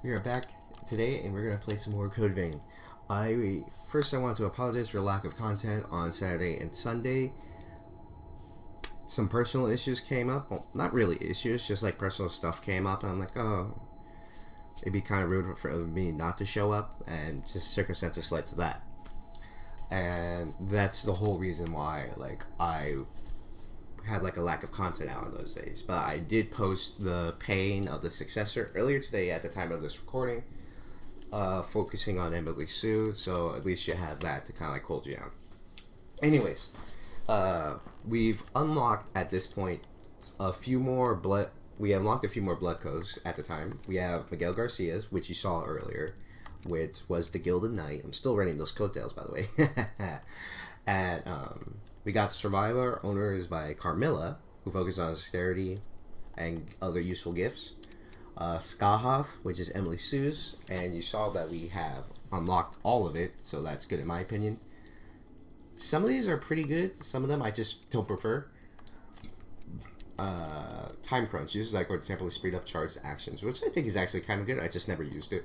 We are back today, and we're gonna play some more Code Vein. I want to apologize for lack of content on Saturday and Sunday. Some personal issues came up. Well, not really issues, just like personal stuff came up, and I'm like, oh, it'd be kind of rude for me not to show up, and just circumstances led to that. And that's the whole reason why, I had a lack of content out on those days. But I did post the pain of the successor earlier today at the time of this recording, focusing on Emily Sue, so at least you have that to kind of hold you down. Anyways, we've unlocked at this point a few more blood. We unlocked a few more blood codes at the time. We have Miguel Garcia's, which you saw earlier, which was the Gilded Knight. I'm still running those coattails, by the way. And we got Survivor Owners by Carmilla, who focuses on dexterity and other useful gifts. Skahoth, which is Emily Sue's, and you saw that we have unlocked all of it, so that's good in my opinion. Some of these are pretty good, some of them I just don't prefer. Time Crunch uses, for example, speed up charged actions, which I think is actually kind of good. I just never used it.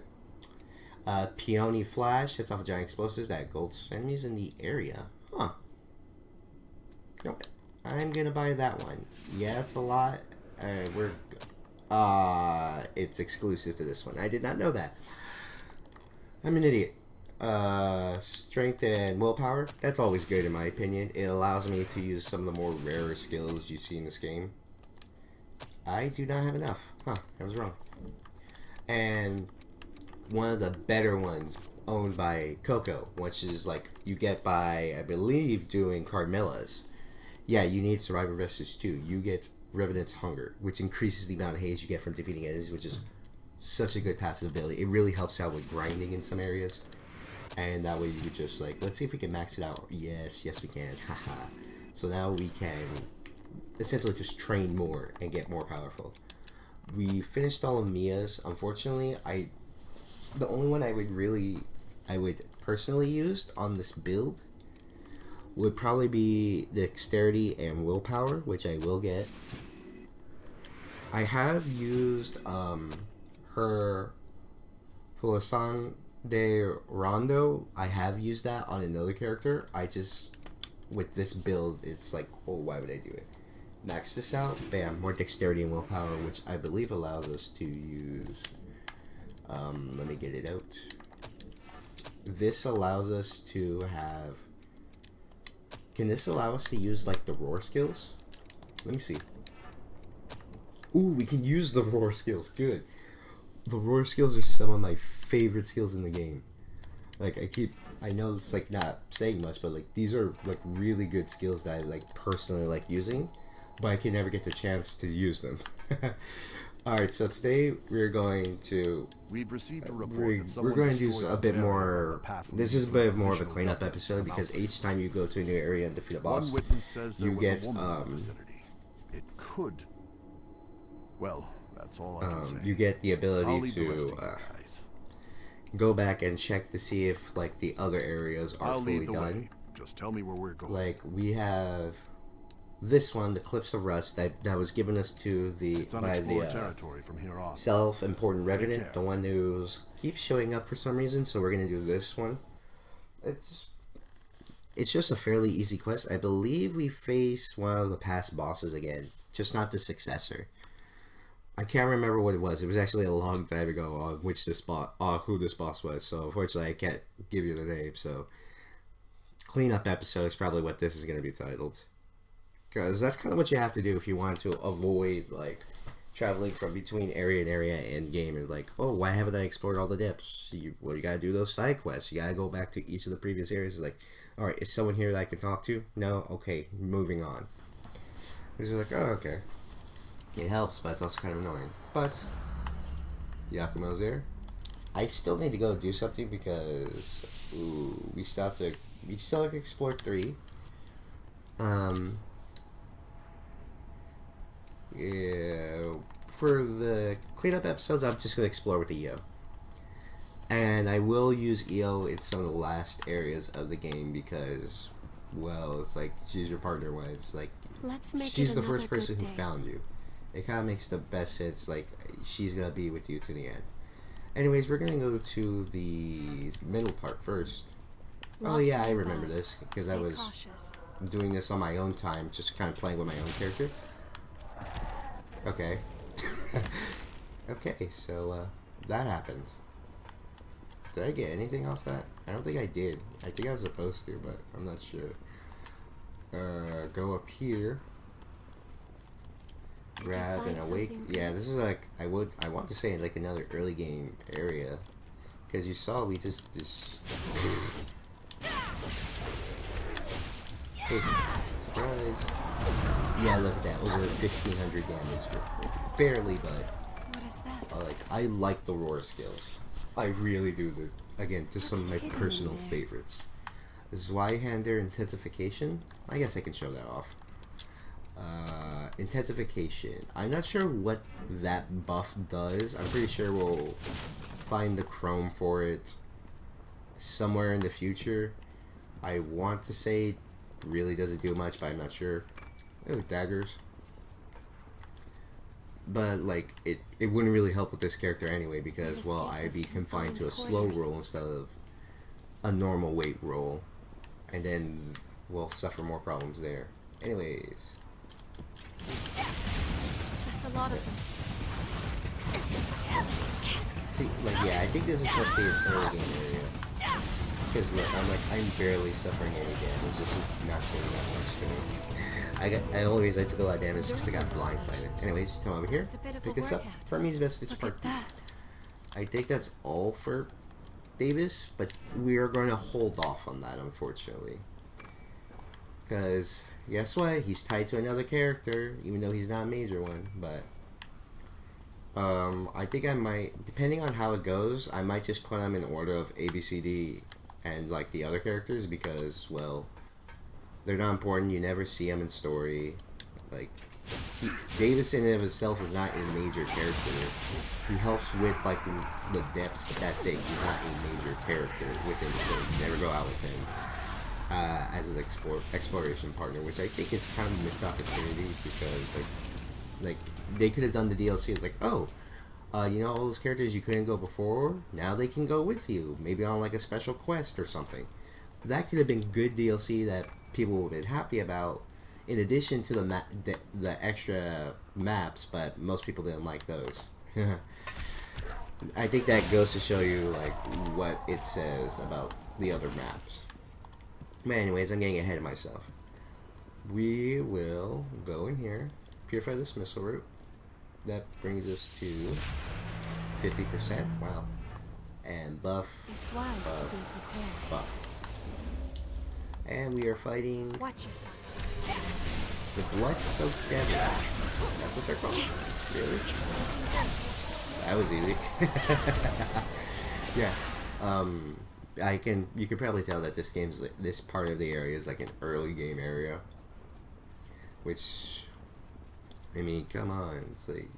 Peony Flash hits off a giant explosive that gulps enemies in the area. Huh. No, I'm gonna buy that one. Yeah, it's a lot. It's exclusive to this one. I did not know that. I'm an idiot. Strength and willpower. That's always good in my opinion. It allows me to use some of the more rarer skills you see in this game. I do not have enough. Huh, I was wrong. And one of the better ones owned by Coco, which is you get by, I believe, doing Carmilla's. Yeah, you need Survivor Vestige too. You get Revenant's Hunger, which increases the amount of haze you get from defeating enemies, which is such a good passive ability. It really helps out with grinding in some areas. And that way you could just let's see if we can max it out. Yes, we can. Haha. So now we can essentially just train more and get more powerful. We finished all of Mia's. Unfortunately, the only one I would personally use on this build would probably be dexterity and willpower, which I will get. I have used her Fulasan de Rondo. I have used that on another character. With this build, it's why would I do it? Max this out, bam, more dexterity and willpower, which I believe allows us to use, let me get it out. This allows us to have, can this allow us to use the roar skills? Let me see. Ooh, we can use the roar skills, good. The roar skills are some of my favorite skills in the game. I know it's not saying much, but these are really good skills that I personally like using, but I can never get the chance to use them. Alright, so today we're going to we're going to do a bit more. This is a bit more of a cleanup episode because each time you go to a new area and defeat a boss, you get it could. Well, that's all I can say. you get the ability to go back and check to see if the other areas are fully done. Just tell me where we're going. We have this one, the Cliffs of Rust, that was given us to by the territory from here on. self-important Revenant, the one who keeps showing up for some reason. So we're gonna do this one. It's just a fairly easy quest. I believe we face one of the past bosses again, just not the successor. I can't remember what it was. It was actually a long time ago on who this boss was. So unfortunately, I can't give you the name. So cleanup episode is probably what this is going to be titled, because that's kind of what you have to do if you want to avoid traveling from between area and area in game. And oh, why haven't I explored all the depths? You gotta do those side quests. You gotta go back to each of the previous areas. All right, is someone here that I can talk to? No. Okay, moving on. Because you're oh, okay. It helps, but it's also kind of annoying. But Yakumo's there. I still need to go do something because we still have to explore 3. Yeah. For the cleanup episodes, I'm just gonna explore with the EO, and I will use EO in some of the last areas of the game because, well, it's she's your partner wife. It's she's the first person who found you. It kind of makes the best sense. She's gonna be with you to the end. Anyways, we're gonna go to the middle part first. Oh Lost yeah, I in remember the this because I Stay was cautious. doing this on my own time, just kind of playing with my own character. Okay. Okay, so that happened. Did I get anything off that? I don't think I did. I think I was supposed to, but I'm not sure. Go up here. Did you Grab and find awake. something Yeah, good? this is like I want to say like another early game area, because you saw we just hey, surprise. Yeah, look at that, over 1,500 damage, barely, but What is that? I like the roar skills. I really do. Again, just some of my What's hidden personal in there? favorites. Zweihander intensification. I guess I can show that off. Intensification. I'm not sure what that buff does. I'm pretty sure we'll find the chrome for it somewhere in the future. I want to say it really doesn't do much, but I'm not sure. Oh, daggers. But like it wouldn't really help with this character anyway because well I'd be confined to a slow roll instead of a normal weight roll, and then we'll suffer more problems there. Anyways. That's a lot of them. See, like, yeah, I think this is supposed to be an early game area. Because, look, I'm barely suffering any damage. This is not doing that much to me. The only reason I took a lot of damage is because I got blindsided. Anyways, come over here. It's a bit of Pick a this up. workout. Hermes Vestige Look Part at 2. that. I think that's all for Davis, but we are going to hold off on that, unfortunately. Because, guess what? He's tied to another character, even though he's not a major one, but... I think I might, depending on how it goes, I might just put them in order of A, B, C, D, and like the other characters because, well, they're not important. You never see them in story. Like, Davis in and of himself is not a major character. He helps with like the depths, but that's it. He's not a major character within the story. You never go out with him as an exploration partner, which I think is kind of a missed opportunity because like they could have done the DLC. It's like, oh, you know all those characters you couldn't go before? Now they can go with you. Maybe on like a special quest or something. That could have been good DLC that people would have been happy about. In addition to the extra maps, but most people didn't like those. I think that goes to show you like what it says about the other maps. But anyways, I'm getting ahead of myself. We will go in here. Purify this missile root. That brings us to 50%. Wow. And buff. It's wise to be prepared. Buff. And we are fighting Watch yourself. the blood-soaked devil. That's what they're called? Really? That was easy. Yeah. You can probably tell that this part of the area is like an early game area. Which, I mean, come on, it's like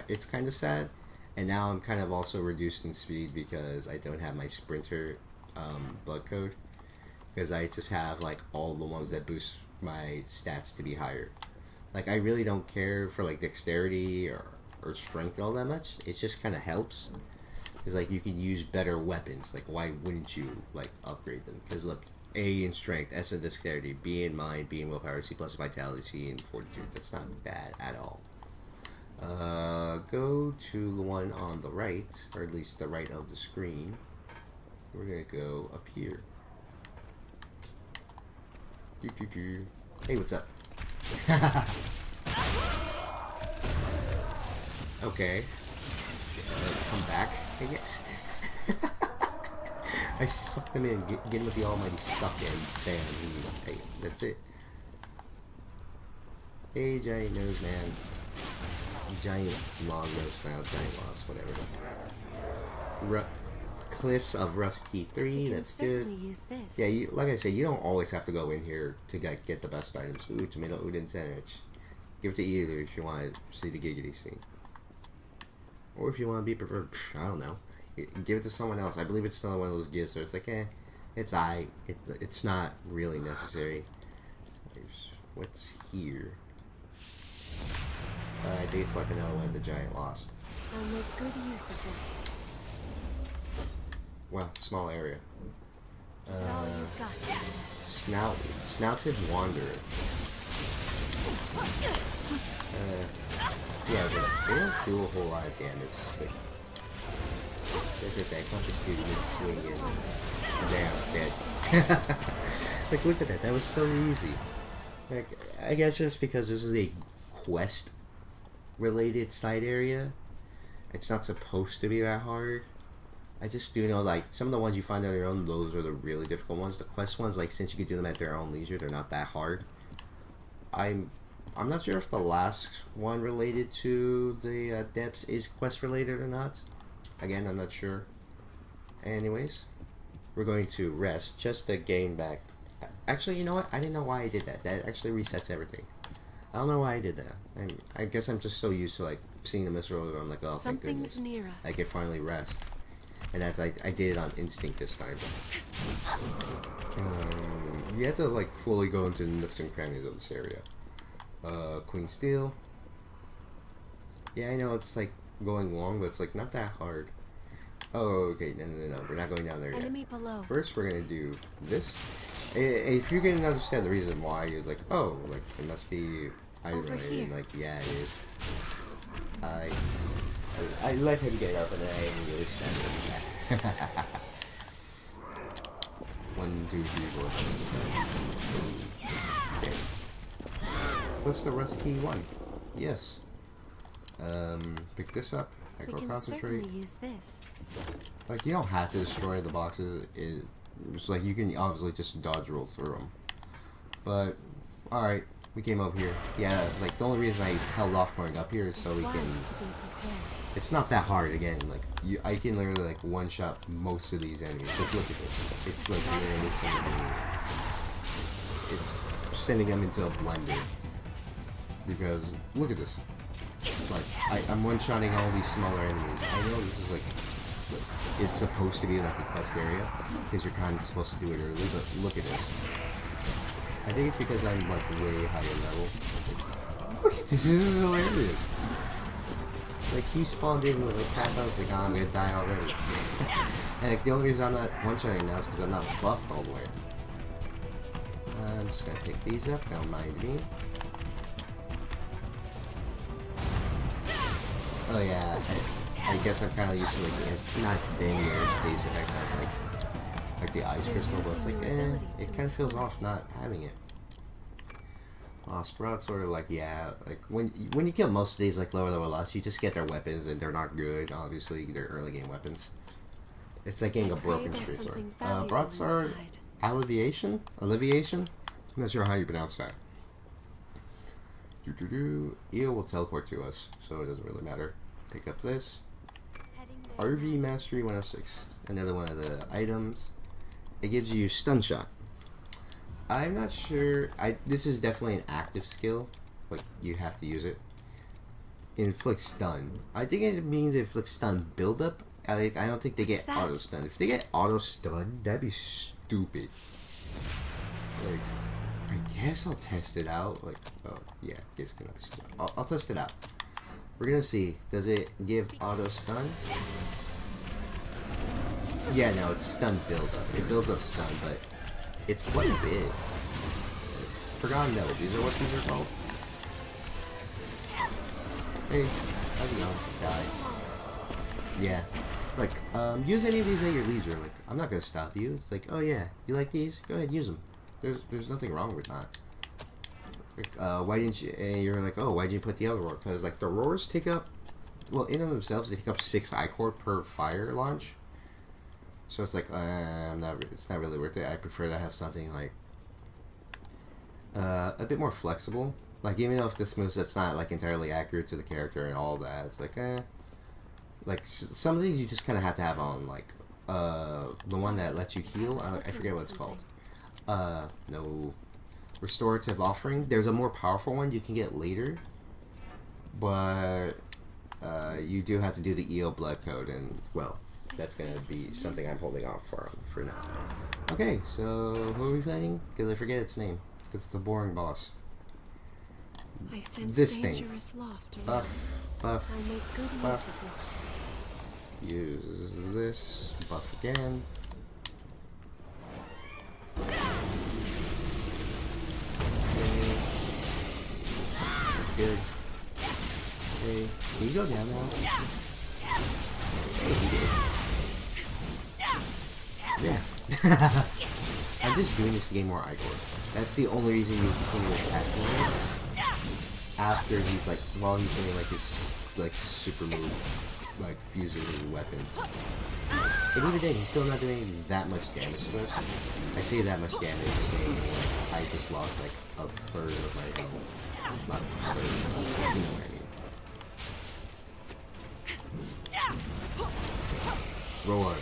it's kind of sad, and now I'm kind of also reduced in speed because I don't have my sprinter blood code, because I just have like all the ones that boost my stats to be higher. Like I really don't care for like dexterity or strength all that much. It just kind of helps. It's like you can use better weapons. Like why wouldn't you like upgrade them? Because look. A in strength, S in dexterity, B in mind, B in willpower, C plus vitality, C in fortitude. That's not bad at all. Go to the one on the right, or at least the right of the screen. We're gonna go up here. Hey, what's up? Okay. Come back, I guess. I sucked him in, get him with the almighty suck in. Bam, hey, that's it. Hey, giant nose man. Giant long nose now, giant loss, whatever. Cliffs of Rust Key 3, that's good. Use this. Yeah, like I said, you don't always have to go in here to get the best items. Ooh, tomato udon sandwich. Give it to either if you want to see the giggity scene. Or if you want to be preferred, I don't know. Give it to someone else. I believe it's still one of those gifts where it's like, it's it's not really necessary. What's here? I think it's like another one of the giant lost. I'll make good use of this. Wow, small area. Is it all you've got? Snouted Wanderer. Yeah, but they don't do a whole lot of damage. Like, look at that, punch a student and swing in. Damn, dead. Like, look at that, that was so easy. Like, I guess just because this is a quest-related side area, it's not supposed to be that hard. I just do know, like, some of the ones you find on your own, those are the really difficult ones. The quest ones, like, since you can do them at their own leisure, they're not that hard. I'm not sure if the last one related to the depths is quest related or not. Again, I'm not sure. Anyways, we're going to rest just to gain back. Actually, you know what? I didn't know why I did that. That actually resets everything. I don't know why I did that. I guess I'm just so used to like seeing the Mist Road. I'm like, oh, thank goodness, Something's near us. I can finally rest. And that's I did it on instinct this time. You have to like fully go into the nooks and crannies of this area. Queen Steel. Yeah, I know it's like going long, but it's like not that hard. Oh, okay, no, we're not going down there yet. Enemy below. First, we're gonna do this. If you can understand the reason why, you're like, oh, like it must be iron, Over here. like yeah, it is. I let him get up, and then I immediately stand up. 1, 2, 3, 4, 5, 6, 7. Okay. What's the rust key 1? Yes. Pick this up. I We go can concentrate. certainly use this. Like, you don't have to destroy the boxes. It's like you can obviously just dodge roll through them. But, alright, we came over here. Yeah, like, the only reason I held off going up here is so It's we wise can... to be prepared. It's not that hard, again. Like, I can literally, like, one-shot most of these enemies. Like, look at this. It's, like, literally it's sending them into a blender. Because, look at this. Like, I'm one-shotting all these smaller enemies. I know this is, like, it's supposed to be, like, a quest area. Because you're kind of supposed to do it early, but look at this. I think it's because I'm, like, way higher level. Like, look at this. This is hilarious. Like, he spawned in with, like, half, I was like, oh, I'm gonna die already. And, like, the only reason I'm not one-shotting now is because I'm not buffed all the way. I'm just gonna pick these up, don't mind me. Oh yeah, I guess I'm kind of used to like not dang the space effect of like the ice crystal, but it's like it kind of feels off not having it. Sprout sort of like yeah, like when you kill most of these like lower level lots, you just get their weapons and they're not good. Obviously, they're early game weapons. It's like getting a broken straight sword. Broadsword, alleviation. I'm not sure how you pronounce that. Eel will teleport to us, so it doesn't really matter. Pick up this. RV Mastery 106. Another one of the items. It gives you stun shot. I'm not sure. This is definitely an active skill, but you have to use it. Inflict stun. I think it means inflict stun buildup. I don't think they get auto stun. If they get auto stun, that'd be stupid. Like, I guess I'll test it out. Like, oh yeah, I'll test it out. We're gonna see. Does it give auto stun? Yeah, no, it's stun buildup. It builds up stun, but it's quite big. Forgotten Nettle. These are what these are called. Hey, how's it going? Die. Yeah. Like, use any of these at your leisure. Like, I'm not gonna stop you. It's like, oh yeah, you like these? Go ahead, use them. There's nothing wrong with that. Like, why didn't you? And you're like, oh, why didn't you put the other roar? Because like the roars take up, well, in and of themselves, they take up 6 I-core per fire launch. So it's like, it's not really worth it. I prefer to have something like a bit more flexible. Like even though if this moveset's not like entirely accurate to the character and all that, it's like like some of these you just kind of have to have on like the one that lets you heal. I forget what it's called. No. Restorative Offering. There's a more powerful one you can get later, but you do have to do the EO blood code, and well, that's gonna be something I'm holding off for now. Okay, so who are we fighting? Because I forget its name. Because it's a boring boss. I sense this thing. dangerous lost around. Buff, buff, I make good use buff. of this. Use this. Buff again. Okay. That's good. Okay. Can you go down now? Hey, he did. Yeah. I'm just doing this to gain more Igor. That's the only reason you continue attacking him. After he's like, while he's doing like his like super move, like fusing his weapons. And even then, he's still not doing that much damage to us. I say that much damage, saying like, I just lost like a third of my health. Not a third, you know what I mean. Roar.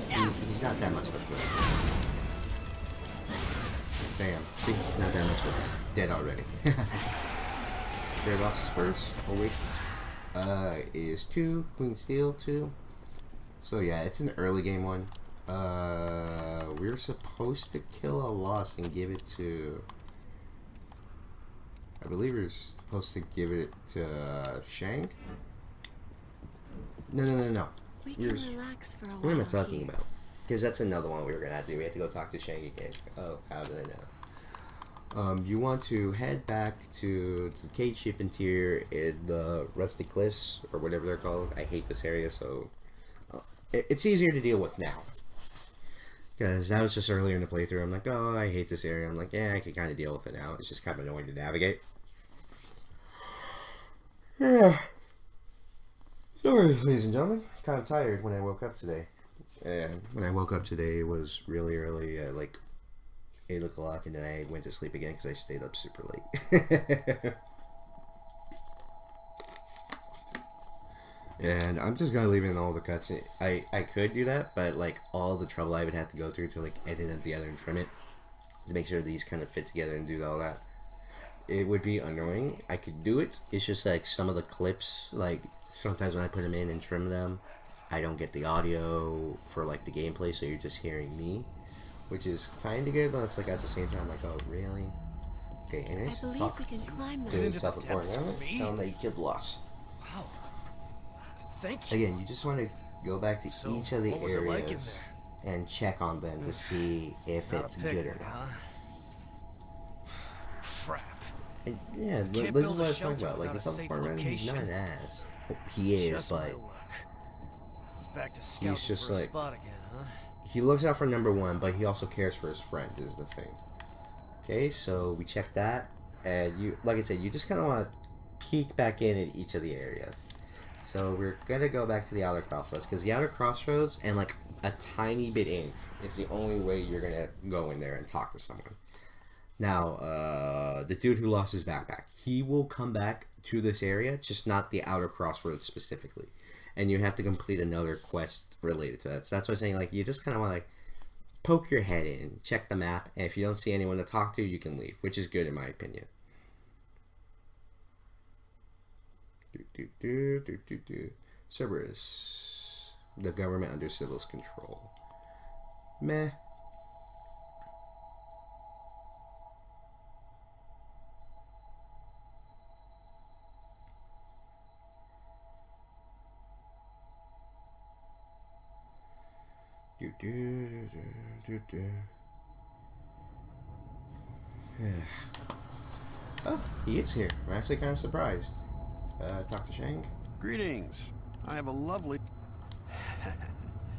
Yeah, he's not that much of a threat. Bam. See? Not that much, but dead already. Bear lost his spurs. Oh wait. Is 2. Queen Steel 2. So yeah, it's an early game one. We're supposed to kill a loss and give it to... I believe we're supposed to give it to Shang? No. We can relax for a while. What am I talking here. about? Because that's another one we were going to have to do. We have to go talk to Shang again. Oh, how did I know? You want to head back to the Cage Ship Interior in the Rusty Cliffs, or whatever they're called. I hate this area, so it's easier to deal with now. Because that was just earlier in the playthrough. I'm like, oh, I hate this area. I'm like, yeah, I can kind of deal with it now. It's just kind of annoying to navigate. Yeah. Sorry, ladies and gentlemen. Kind of tired when I woke up today. And when I woke up today, it was really early, like 8 o'clock, and then I went to sleep again because I stayed up super late. And I'm just gonna leave in all the cuts. I could do that, but like all the trouble I would have to go through to like edit them together and trim it to make sure these kind of fit together and do all that, it would be annoying. I could do it. It's just like some of the clips, like sometimes when I put them in and trim them, I don't get the audio for like the gameplay, so you're just hearing me, which is kind of good, but it's like at the same time like, oh really? Okay, anyways, I believe fuck. we can climb that. Doing self-reporting. Tell them that you killed the loss. Wow. Thank you. Again, you just want to go back to So, each of the what was it like in areas and check on them to see if Not it's a good or picnic, not. huh? Crap. And yeah, Can't this is build what a I was talking shelter about. Like the without a safe self-report he's not an location. ass. He is, Just my but luck. It's back to scouting he's just for a like... spot again, huh? He looks out for number 1, but he also cares for his friends, is the thing. Okay, so we check that, and you, like I said, you just kind of want to peek back in at each of the areas. So we're gonna go back to the outer crossroads, because the outer crossroads and like a tiny bit in is the only way you're gonna go in there and talk to someone. Now, the dude who lost his backpack, he will come back to this area, just not the outer crossroads specifically. And you have to complete another quest related to that. So that's why I'm saying, like, you just kind of want to, like, poke your head in, check the map, and if you don't see anyone to talk to, you can leave, which is good in my opinion. Cerberus. The government under Civil's control. Meh. Oh, he is here. I'm actually kind of surprised. Talk to Shang. Greetings. I have a lovely...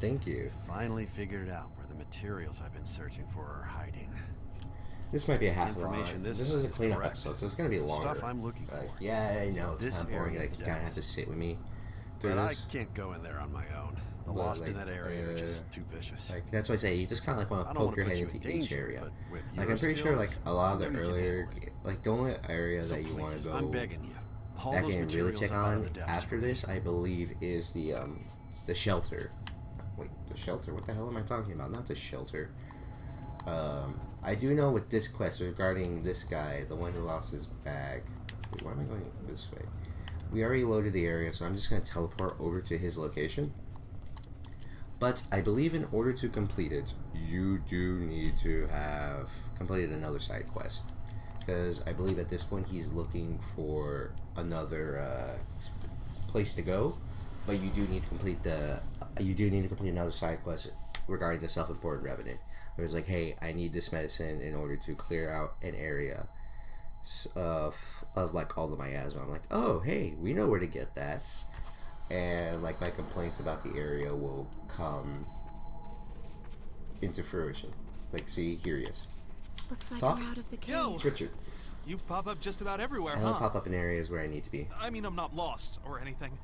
Thank you. Finally figured out where the materials I've been searching for are hiding. This might be a half an hour. Information This this is a time is cleanup correct. episode, so it's gonna be longer. Stuff I'm looking for. Yeah, I know. It's This kind of boring. area Like, you kind of have to sit with me through But I this. can't go in there on my own. The But, lost in like, that area are just too vicious. Like, that's why I say you just kind of like want I to don't poke wanna your head put you into in each danger, area. but with Like, your I'm pretty sure, like, skills, a lot of the you can earlier, handle it. like, the only area So that you want please, to go I'm begging you. Haul back those in and really materials check up out of on the depths after for me. this, I believe, is the shelter. Wait, the shelter? What the hell am I talking about? Not the shelter. I do know with this quest regarding this guy, the one who lost his bag. Wait, why am I going this way? We already loaded the area, so I'm just going to teleport over to his location. But I believe in order to complete it, you do need to have completed another side quest. Because I believe at this point he's looking for another place to go. But you do need to complete another side quest regarding the self-important revenant. Where it's like, hey, I need this medicine in order to clear out an area of like all the miasma. I'm like, oh, hey, we know where to get that. And like my complaints about the area will come into fruition. Like, see, here he is. Looks like Talk. we're out of the cave. Yo. It's Richard. You pop up just about everywhere, I don't huh? pop up in areas where I need to be. I mean, I'm not lost or anything,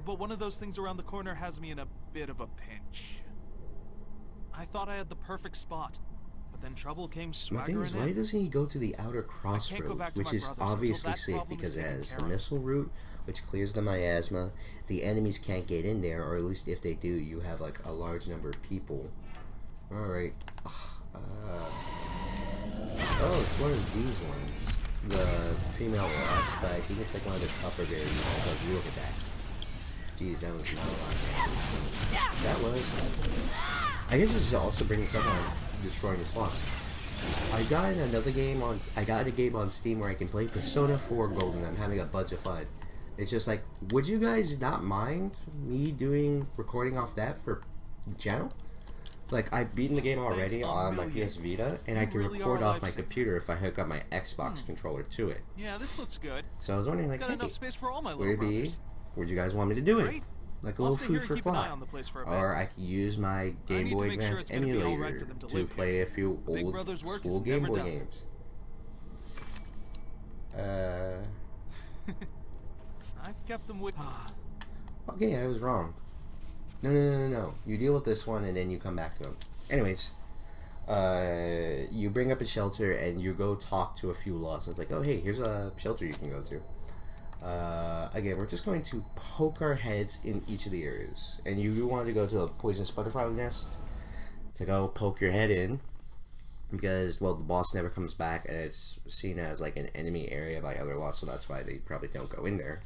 but one of those things around the corner has me in a bit of a pinch. I thought I had the perfect spot, but then trouble came My swaggering thing is, why in. doesn't he go to the outer go crossroads, back to which my is brother's until obviously that safe problem is because it taken has care the of. missile route, which clears the miasma. The enemies can't get in there, or at least if they do, you have like a large number of people. All right. Oh, it's one of these ones. The female rocks, but I think it's like one of the tougher variants. Like, look at that. Jeez, that was not a lot. That was. I guess this is also bringing stuff on destroying the slots. I got a game on Steam where I can play Persona 4 Golden. I'm having a bunch of fun. It's just like, would you guys not mind me recording off that for the channel? Like, I've beaten the game already on my PS Vita, and I can really record are a off my lifesaver. computer if I hook up my Xbox controller to it. Yeah, this looks good. So I was wondering, It's like, got hey, enough space for all my would little it be? brothers. Would you guys want me to do it? Great. Like a I'll little sit food here for and keep an eye thought. on the place for a bit. Or I could use my Game need to Boy make sure Advance it's gonna be all right emulator for them to to live play a few Big old Brother's work school is Game never Boy done. games. I've kept them with. Okay, I was wrong. No. You deal with this one and then you come back to him. Anyways, you bring up a shelter and you go talk to a few lost. It's like, oh hey, here's a shelter you can go to. Again, we're just going to poke our heads in each of the areas. And you want to go to a poisonous butterfly nest to go poke your head in. Because, well, the boss never comes back and it's seen as like an enemy area by other lost, so that's why they probably don't go in there.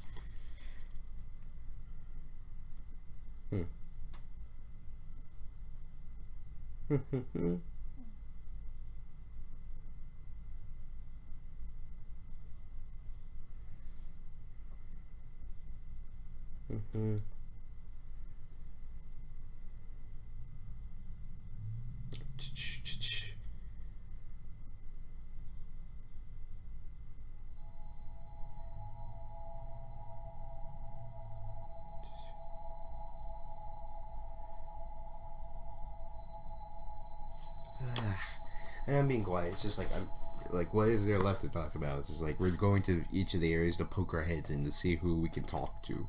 And I'm being quiet. It's just like, what is there left to talk about? It's just like we're going to each of the areas to poke our heads in to see who we can talk to,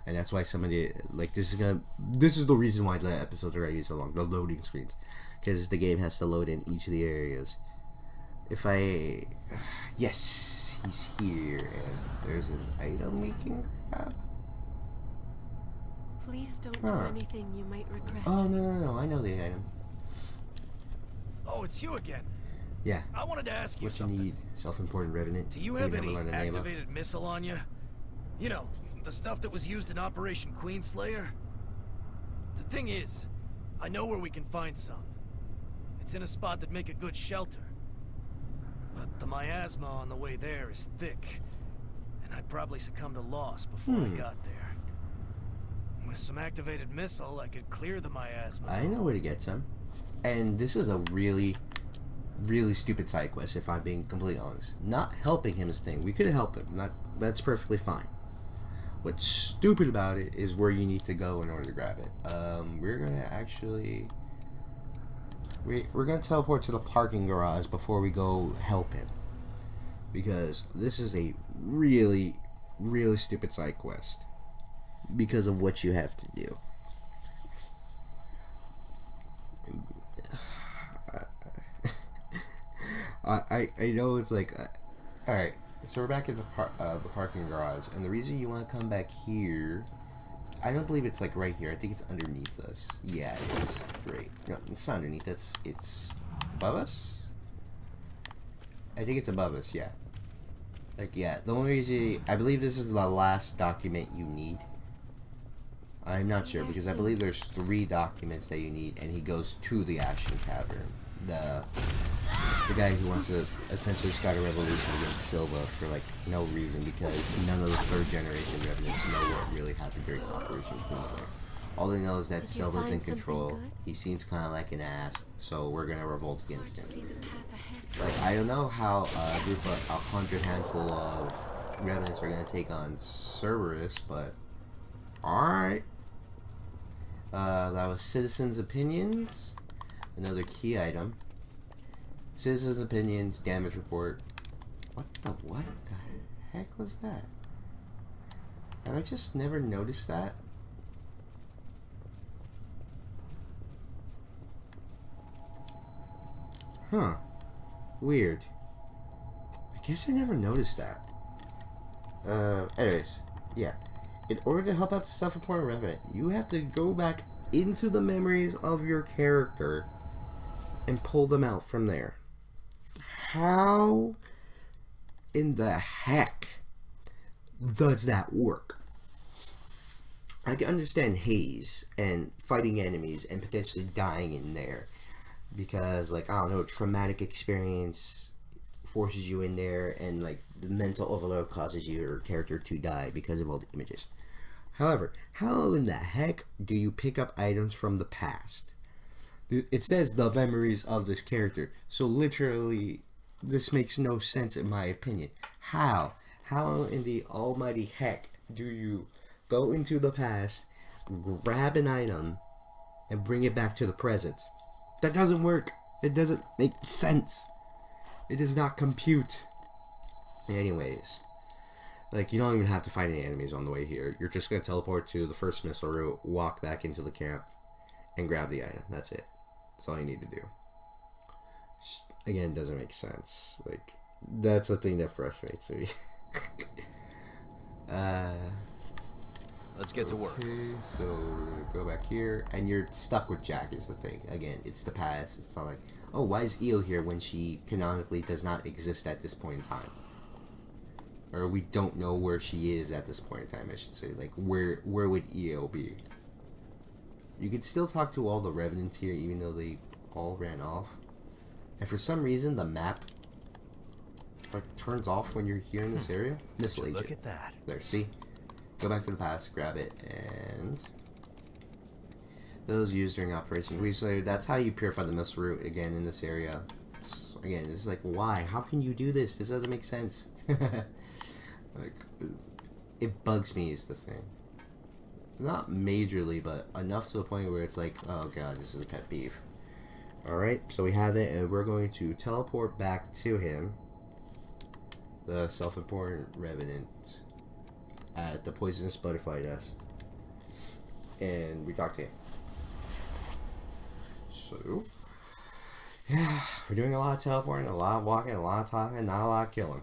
and that's why somebody like this is the reason why the episodes are already so long. The loading screens, because the game has to load in each of the areas. Yes, he's here, and there's an item we can grab. Please don't do anything you might regret. Oh no! I know the item. Oh, it's you again. Yeah. I wanted to ask you What you something. need? Self-important revenant. Do you We have never any learned the name of. activated missile on you? You know, the stuff that was used in Operation Queenslayer? The thing is, I know where we can find some. It's in a spot that'd make a good shelter. But the miasma on the way there is thick, and I'd probably succumb to loss before I got there. With some activated missile, I could clear the miasma. I know where to get some. And this is a really, really stupid side quest, if I'm being completely honest. Not helping him is the thing. We could help him. That's perfectly fine. What's stupid about it is where you need to go in order to grab it. We're gonna actually... We're gonna teleport to the parking garage before we go help him. Because this is a really, really stupid side quest. Because of what you have to do. I know it's like, alright, so we're back at the parking garage, and the reason you want to come back here, I don't believe it's like right here, I think it's underneath us. Yeah, it is. Great. No, it's not underneath, it's above us? I think it's above us, yeah. Like, yeah, the only reason, I believe this is the last document you need. I'm not sure because I believe there's 3 documents that you need, and he goes to the Ashen Cavern. The guy who wants to essentially start a revolution against Silva for like no reason, because none of the 3rd generation revenants know what really happened during Operation Queenslayer. All they know is that Did you Silva's in find something control. good? He seems kind of like an ass, so we're gonna revolt against See him. the path ahead. Like, I don't know how a group of 100 handful of revenants are gonna take on Cerberus, but alright. That was Citizens' Opinions. Another key item. Citizens' Opinions, damage report. What the heck was that? Have I just never noticed that? Huh. Weird. I guess I never noticed that. Anyways. Yeah. In order to help out the self-important revenant, you have to go back into the memories of your character and pull them out from there. How in the heck does that work? I can understand haze and fighting enemies and potentially dying in there because, like, I don't know, traumatic experience forces you in there, and like the mental overload causes your character to die because of all the images. However, how in the heck do you pick up items from the past? It says the memories of this character, so literally this makes no sense in my opinion. How in the almighty heck do you go into the past, grab an item, and bring it back to the present? That doesn't work. It doesn't make sense. It does not compute. Anyways, like, you don't even have to fight any enemies on the way here. You're just going to teleport to the first missile route, walk back into the camp, and grab the item. That's it. That's all you need to do. Again, it doesn't make sense. Like, that's the thing that frustrates me. Let's get to work. Okay, so we're gonna go back here, and you're stuck with Jack is the thing. Again, it's the past. It's not like, oh, why is Io here when she canonically does not exist at this point in time? Or we don't know where she is at this point in time, I should say. Like, where would Io be? You could still talk to all the revenants here, even though they all ran off. And for some reason, the map like turns off when you're here in this area. Missile agent. Look at that. There, see? Go back to the past, grab it, and those used during Operation Queenslayer. That's how you purify the missile route again in this area. Again, it's like, why? How can you do this? This doesn't make sense. Like, it bugs me is the thing. Not majorly, but enough to the point where it's like, oh god, this is a pet peeve. Alright, so we have it, and we're going to teleport back to him, the self-important revenant, at the poisonous butterfly nest, and we talk to him. So, yeah, we're doing a lot of teleporting, a lot of walking, a lot of talking, not a lot of killing.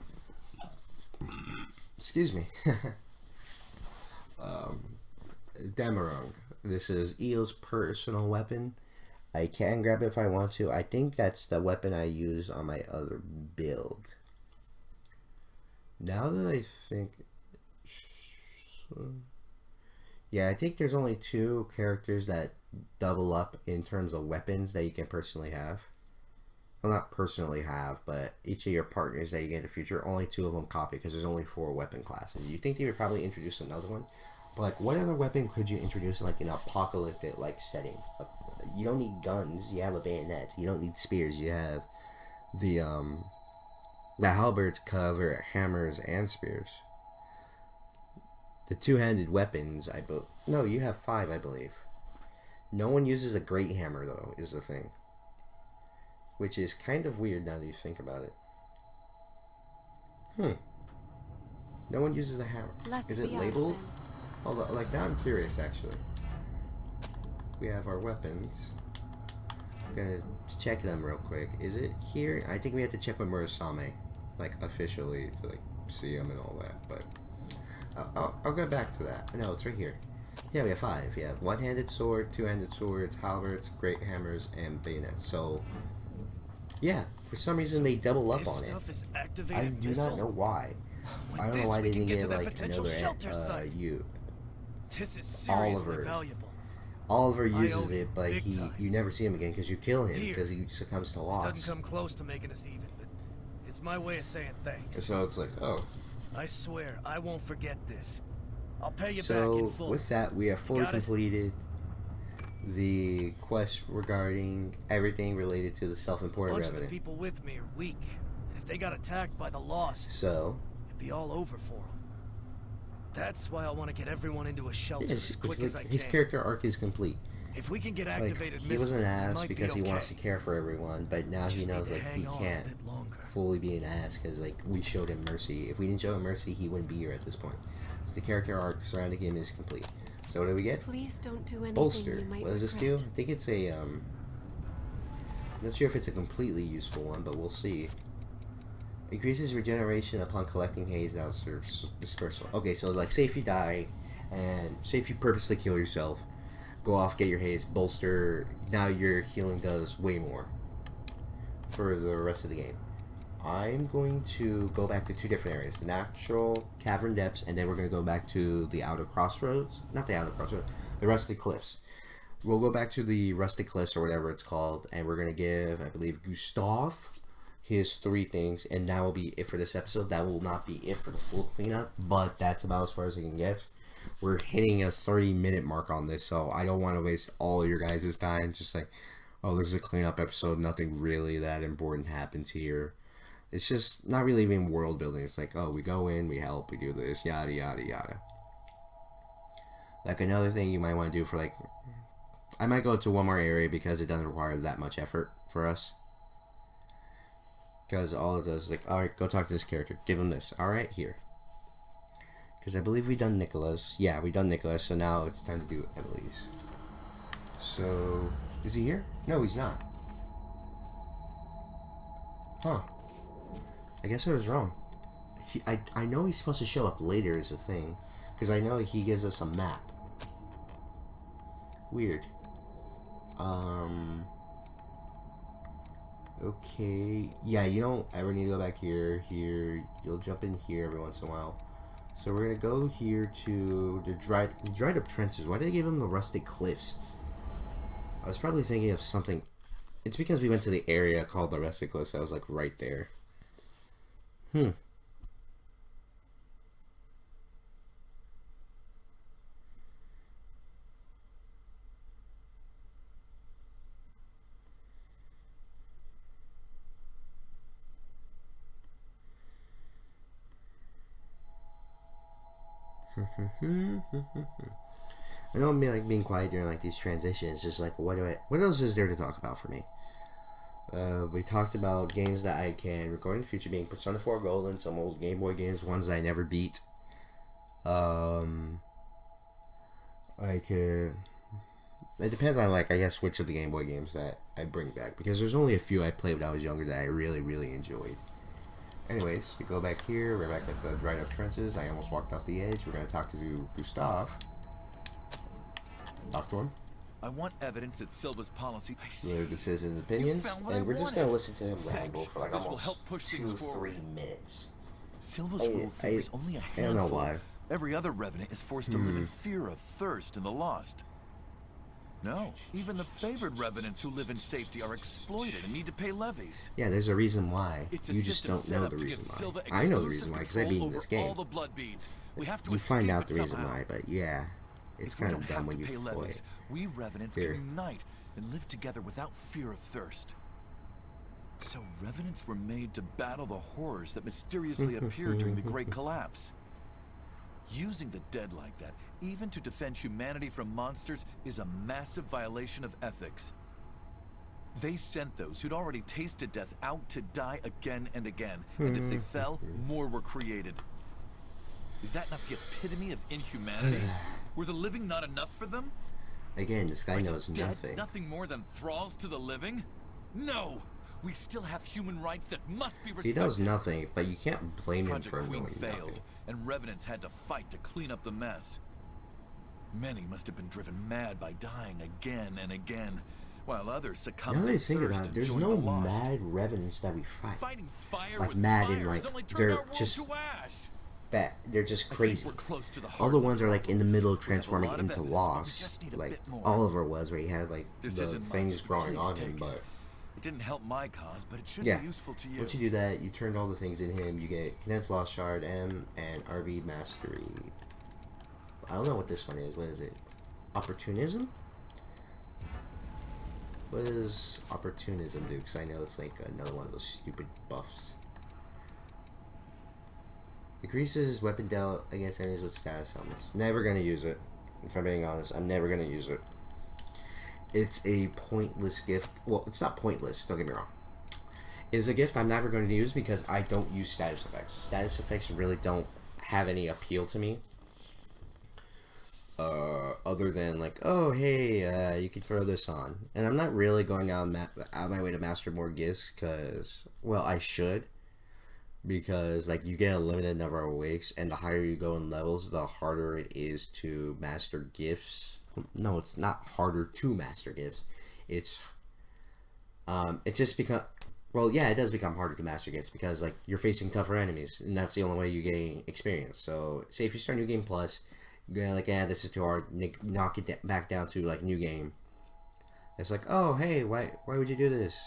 Excuse me. Demerung. This is Eo's personal weapon. I can grab it if I want to. I think that's the weapon I use on my other build. Now that I think... Yeah, I think there's only 2 characters that double up in terms of weapons that you can personally have. Well, not personally have, but each of your partners that you get in the future, only 2 of them copy because there's only 4 weapon classes. You think they would probably introduce another one? But, like, what other weapon could you introduce in, like, an apocalyptic, like, setting? You don't need guns, you have a bayonet. You don't need spears, you have the halberds cover hammers and spears. The 2-handed weapons, no, you have 5, I believe. No one uses a great hammer, though, is the thing. Which is kind of weird now that you think about it. No one uses a hammer. Is it labeled? Although, like, now I'm curious, actually. We have our weapons. I'm gonna check them real quick. Is it here? I think we have to check with Murasame, like, officially, to, like, see them and all that, but... I'll go back to that. No, it's right here. Yeah, we have 5. We have one-handed sword, 2-handed swords, halberds, great hammers, and bayonets. So, yeah, for some reason they double up on it. I do not know why. I don't know why they didn't get like another This is seriously Oliver. valuable. Oliver I uses owe you it, but big time. you never see him again because you kill him Here. because he succumbs to This loss. doesn't come close to making us even, but it's my way of saying thanks. And so it's like, oh. I swear, I won't forget this. I'll pay you back in So full. with that, we have fully Got it? completed the quest regarding everything related to the A self-imported bunch of the revenue. people with me are weak, and if they got attacked by the Lost, So it'd be all over for them. That's why I want to get everyone into a shelter it's as quick like as I his can. character arc is complete. If we can get Like activated he wasn't an missiles, we ass might be because he wants to okay. care for everyone, but now he Just need knows to like he hang on a can't bit longer. fully be an ass because like we showed him mercy. If we didn't show him mercy, he wouldn't be here at this point. So the character arc surrounding him is complete. So what do we get? Please don't do anything Bolster. you might What does this do? I regret. think it's a I'm not sure if it's a completely useful one, but we'll see. Increases regeneration upon collecting haze after dispersal. Okay, so like say if you die, and say if you purposely kill yourself, go off, get your haze, bolster. Now your healing does way more for the rest of the game. I'm going to go back to two different areas: the natural cavern depths, and then we're going to go back to the outer crossroads. Not the outer crossroads, the rusty cliffs. We'll go back to the rusty cliffs or whatever it's called, and we're going to give, I believe, Gustav his 3 things, and that will be it for this episode. That will not be it for the full cleanup, but that's about as far as I can get. We're hitting a 30-minute mark on this, so I don't want to waste all your guys' time. Just like, oh, this is a cleanup episode. Nothing really that important happens here. It's just not really even world building. It's like, oh, we go in, we help, we do this, yada, yada, yada. Like another thing you might want to do for like, I might go to one more area because it doesn't require that much effort for us. Because all it does is like, alright, go talk to this character. Give him this. Alright, here. Because I believe we done Nicholas. Yeah, we done Nicholas, so now it's time to do Emily's. So, is he here? No, he's not. Huh. I guess I was wrong. I know he's supposed to show up later as a thing. Because I know he gives us a map. Weird. Okay. Yeah, you don't ever need to go back here. Here. You'll jump in here every once in a while. So we're going to go here to the dried up trenches. Why did they give him the rustic cliffs? I was probably thinking of something. It's because we went to the area called the rustic cliffs. I was like right there. I know I'm being quiet during like these transitions. Just like what else is there to talk about for me? We talked about games that I can record in the future, being Persona 4 Gold and some old Game Boy games, ones that I never beat. I could. It depends on like I guess which of the Game Boy games that I bring back, because there's only a few I played when I was younger that I really enjoyed. Anyways, we go back here. We're back at the dried up trenches. I almost walked off the edge. We're gonna talk to Gustav. Talk to him. I want evidence that Silva's policy. Where this is his opinions, found what and I we're just wanted. gonna listen to him Thanks. ramble for like This will almost help push things 2-3 forward. minutes. Silva's rule favors only a I handful. don't know why. Every other revenant is forced to live in fear of thirst in the Lost. No, even the favored revenants who live in safety are exploited and need to pay levies. Yeah, there's a reason why. It's a You just system don't set know up the to reason give why. Silva I know the exclusive reason why because I control beat over this game. all the blood beads. We have to You find escape out it the reason somehow. why, but yeah, it's If we kind don't of dumb have when to you pay play. levies, we revenants Here. can unite and live together without fear of thirst. So revenants were made to battle the horrors that mysteriously appeared during the Great Collapse. Using the dead like that, even to defend humanity from monsters, is a massive violation of ethics. They sent those who'd already tasted death out to die again and again, and if they fell, more were created. Is that not the epitome of inhumanity? Were the living not enough for them? Again, this guy Are the knows dead nothing. nothing more than thralls to the living? No! We still have human rights that must be He respected. knows nothing, but you can't blame him Project for Queen knowing failed, nothing. and revenants had to fight to clean up the mess. Many must have been driven mad by dying again and again, while others succumbed Now that to I think thirst about it, and there's joined no the Lost. mad revenants that we fight. Fighting fire Like with mad fire in, has like, only turned they're our world just- to ash. that they're just I think crazy. we're close to the All heart the of ones are like in the middle of We have a transforming lot of into evidence, but we Lost, just need a like bit more. Oliver was, where he had like This the isn't much, things but growing please on take him. it. But It didn't help my cause, but it should yeah, be useful to you. once you do that, you turn all the things in him. You get Condensed Lost Shard, M, and RV Mastery. I don't know what this one is. What is it? Opportunism? What does Opportunism do? Because I know it's like another one of those stupid buffs. Increases weapon dealt against enemies with status helmets. Never gonna use it. If I'm being honest, I'm never gonna use it. It's a pointless gift. Well, it's not pointless, don't get me wrong. It's a gift I'm never going to use because I don't use status effects. Status effects really don't have any appeal to me. Other than like, oh hey, you can throw this on. And I'm not really going out of my way to master more gifts because, well, I should. Because like you get a limited number of weeks, and the higher you go in levels, the harder it is to master gifts. No, it's not harder to master gifts. It just become, well, yeah, it does become harder to master gifts because like you're facing tougher enemies, and that's the only way you gain experience. So, say if you start New Game Plus, you're gonna like, yeah, this is too hard. Knock it back down to like New Game. It's like, oh hey, why would you do this?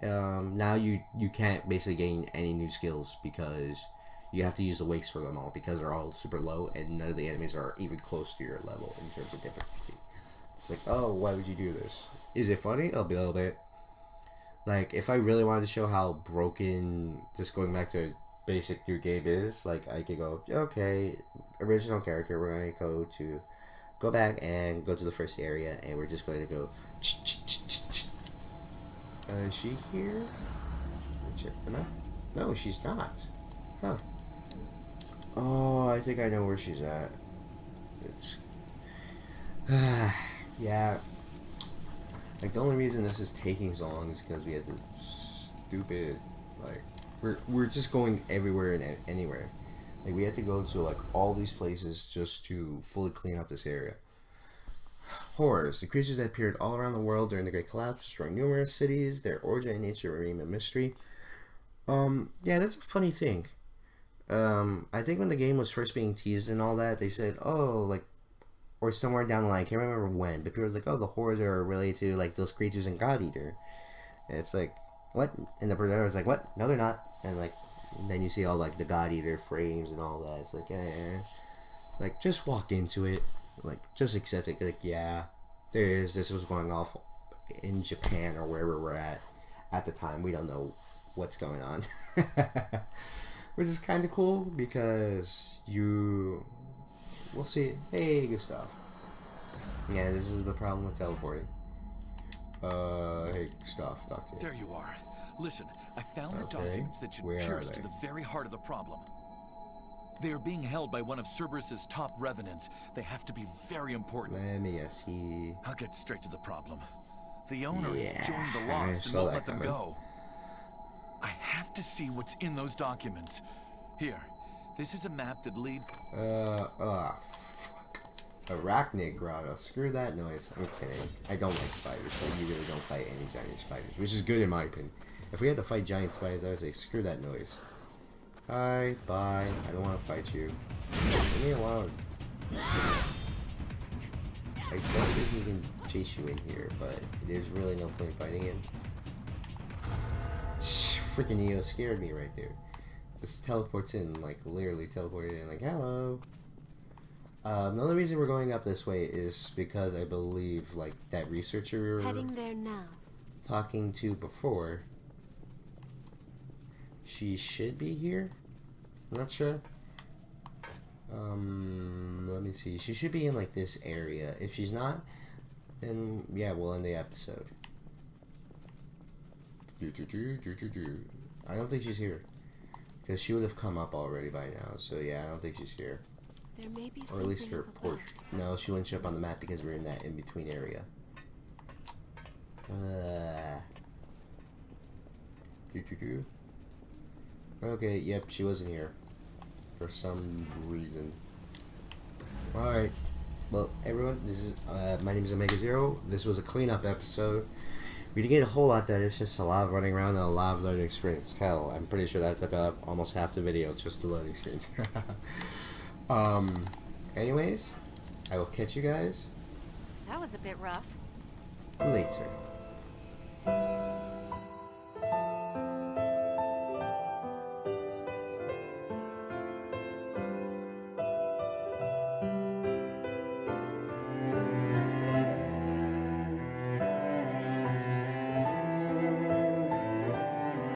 Now you can't basically gain any new skills because you have to use the wakes for them all because they're all super low and none of the enemies are even close to your level in terms of difficulty. It's like, oh, why would you do this? Is it funny? A little bit. Like, if I really wanted to show how broken just going back to basic new game is, like, I could go, okay, original character, we're going to go back and go to the first area, and we're just going to go, is she here? Let me check them out. No, she's not. Huh. Oh, I think I know where she's at. It's... yeah. Like, the only reason this is taking so long is because we had this stupid, like, we're just going everywhere and anywhere. Like, we had to go to, like, all these places just to fully clean up this area. Horrors. The creatures that appeared all around the world during the Great Collapse, destroying numerous cities. Their origin and nature remain a mystery. Yeah, that's a funny thing. I think when the game was first being teased and all that, they said, oh, like, or somewhere down the line, I can't remember when, but people was like, oh, the horrors are related to, like, those creatures in God Eater. And it's like, what? And the presenter was like, what? No, they're not. And, like, then you see all, like, the God Eater frames and all that. It's like, like, just walk into it. Like, just accept it. Like, yeah, this was going off in Japan or wherever we're at the time. We don't know what's going on. Which is kind of cool because we'll see. Hey, good stuff. Yeah, this is the problem with teleporting. Hey, stuff, talk to you. There you are. Listen, I found the Okay, documents that should where are pierce to they? the very heart of the problem. They are being held by one of Cerberus's top revenants. They have to be very important. Let me see. I'll get straight to the problem. The owner Yeah, has joined the I Lost and saw won't that let them coming. go. I have to see what's in those documents. Here, this is a map that leads... Fuck. Arachnid Grotto. Screw that noise. I'm kidding. I don't like spiders, but you really don't fight any giant spiders, which is good in my opinion. If we had to fight giant spiders, I would say, screw that noise. Hi, bye. I don't want to fight you. Leave me alone. I don't think he can chase you in here, but there's really no point fighting him. Freaking Neo scared me right there. Just teleports in, like, literally teleported in, like, hello. The only reason we're going up this way is because I believe, like, that researcher we were Heading there now. talking to before, she should be here. I'm not sure. Let me see. She should be in, like, this area. If she's not, then, yeah, we'll end the episode. I don't think she's here. Because she would have come up already by now. So, yeah, I don't think she's here. There may be Or something at least her up above. portrait. No, she wouldn't show up on the map because we're in that in-between area. Okay, yep, she wasn't here. For some reason. Alright. Well, everyone, this is my name is Omega Zero. This was a cleanup episode. We didn't get a whole lot there. It's just a lot of running around and a lot of loading screens. Hell, I'm pretty sure that took up almost half the video, just the loading screens. Anyways, I will catch you guys That was a bit rough. later.